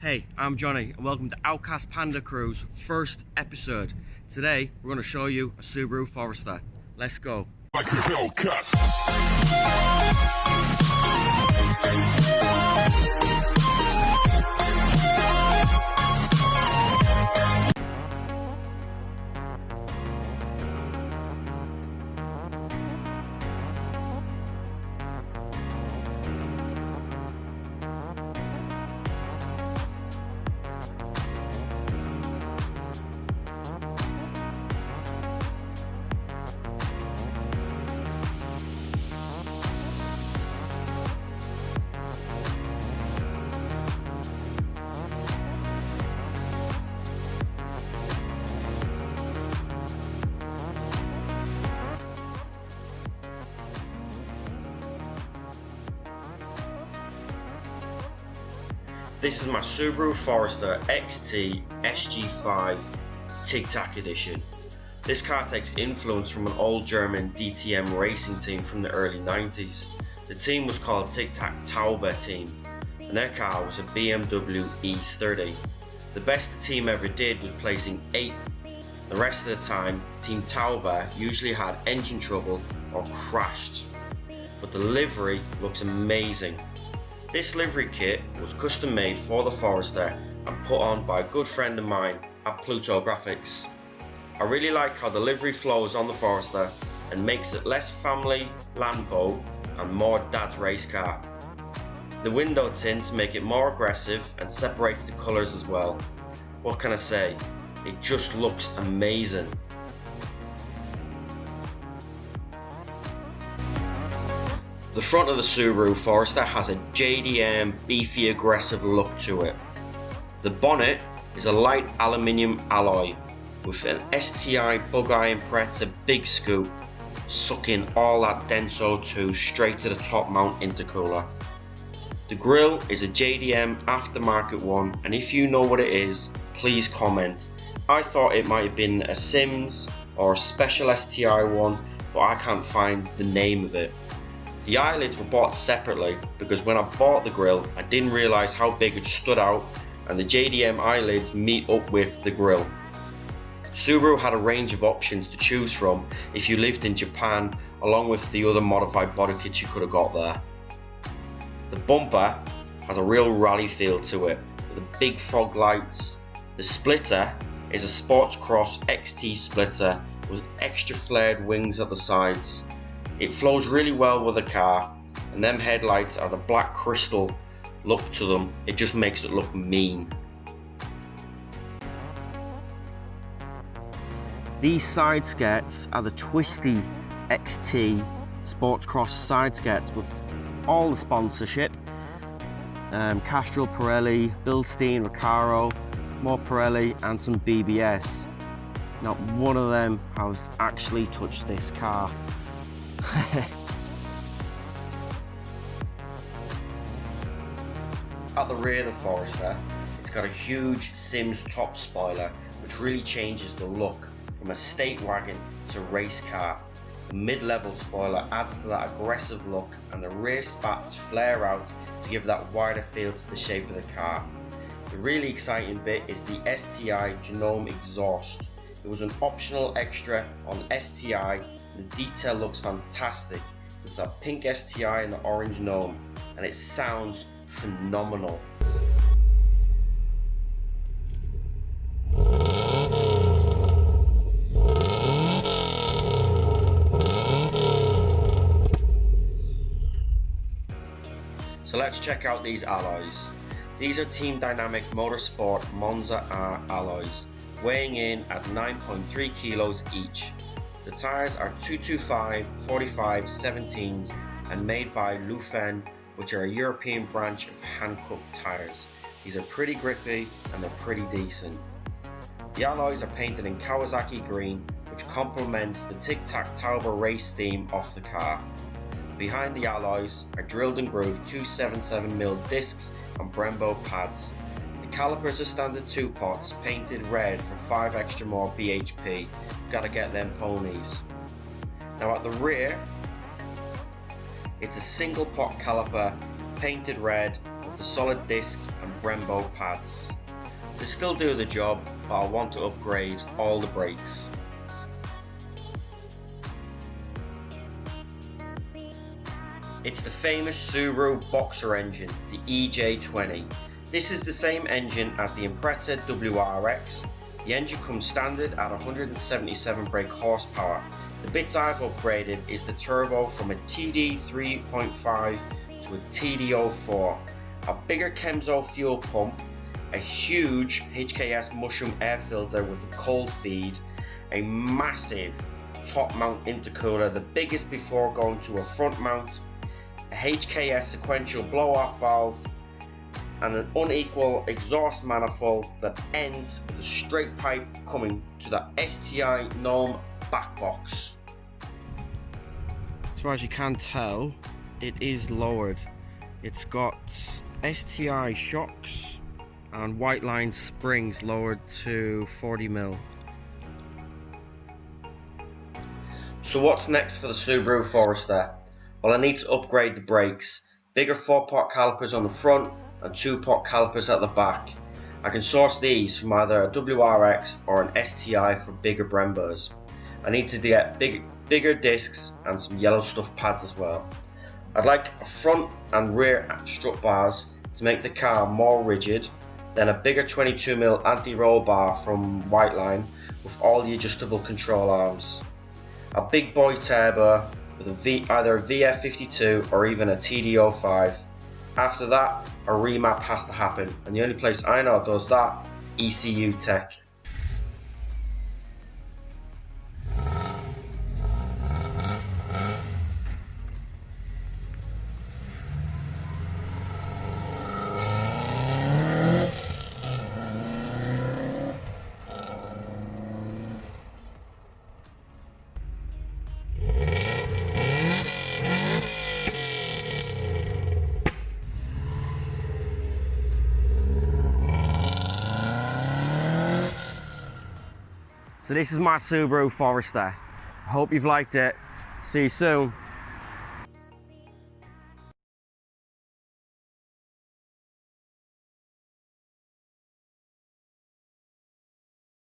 Hey, I'm Johnny and welcome to Outkast Panda Crew's first episode. Today we're going to show you a Subaru Forester. Let's go. Like a Hellcat. This is my Subaru Forester XT SG5 Tic Tac edition. This car takes influence from an old German DTM racing team from the early 90s. The team was called Tic Tac Turbo team and their car was a BMW E30. The best the team ever did was placing 8th. The rest of the time, Team Turbo usually had engine trouble or crashed. But the livery looks amazing. This livery kit was custom made for the Forester and put on by a good friend of mine at Pluto Graphics. I really like how the livery flows on the Forester and makes it less family land boat and more dad's race car. The window tints make it more aggressive and separates the colours as well. What can I say? It just looks amazing. The front of the Subaru Forester has a JDM beefy aggressive look to it. The bonnet is a light aluminium alloy with an STI bug eye Impreza big scoop sucking all that dense O2 straight to the top mount intercooler. The grille is a JDM aftermarket one, and if you know what it is, please comment. I thought it might have been a Sims or a special STI one, but I can't find the name of it. The eyelids were bought separately because when I bought the grille I didn't realise how big it stood out, and the JDM eyelids meet up with the grille. Subaru had a range of options to choose from if you lived in Japan, along with the other modified body kits you could have got there. The bumper has a real rally feel to it with the big fog lights. The splitter is a Sportscross XT splitter with extra flared wings at the sides. It flows really well with the car, and them headlights are the black crystal look to them. It just makes it look mean. These side skirts are the twisty XT Sportscross side skirts with all the sponsorship. Castrol, Pirelli, Bilstein, Recaro, more Pirelli and some BBS. Not one of them has actually touched this car. At the rear of the Forester, it's got a huge Sims top spoiler which really changes the look from a state wagon to race car. The mid-level spoiler adds to that aggressive look, and the rear spats flare out to give that wider feel to the shape of the car. The really exciting bit is the STI Genome exhaust. It was an optional extra on STI. The detail looks fantastic with that pink STI and the orange gnome, and it sounds phenomenal. So let's check out these alloys. These are Team Dynamic Motorsport Monza R alloys, weighing in at 9.3 kilos each. The tyres are 225 45 17s and made by Lufen, which are a European branch of Hankook tyres. These are pretty grippy and they're pretty decent. The alloys are painted in Kawasaki green, which complements the Tic Tac Turbo race theme off the car. Behind the alloys are drilled and grooved 277mm discs and Brembo pads. The calipers are standard 2 pots painted red for 5 extra more bhp. Gotta get them ponies. Now at the rear, it's a single pot caliper painted red with the solid disc and Brembo pads. They still do the job, but I want to upgrade all the brakes. It's the famous Subaru Boxer engine, the EJ20. This is the same engine as the Impreza WRX. The engine comes standard at 177 brake horsepower. The bits I've upgraded is the turbo from a TD 3.5 to a TD04, a bigger Kemso fuel pump, a huge HKS Mushroom Air filter with a cold feed, a massive top mount intercooler, the biggest before going to a front mount, a HKS sequential blow-off valve, and an unequal exhaust manifold that ends with a straight pipe coming to the STI Genome backbox. So as you can tell, it is lowered. It's got STI shocks and white line springs lowered to 40mm. So what's next for the Subaru Forester? Well, I need to upgrade the brakes. Bigger 4-pot calipers on the front and 2-pot calipers at the back. I can source these from either a WRX or an STI for bigger Brembos. I need to get bigger discs and some yellow stuff pads as well. I'd like a front and rear strut bars to make the car more rigid, then a bigger 22mm anti-roll bar from Whiteline with all the adjustable control arms. A big boy turbo with either a VF52 or even a TD05. After that, a remap has to happen, and the only place I know does that is ECUTEK. So this is my Subaru Forester. I hope you've liked it. See you soon.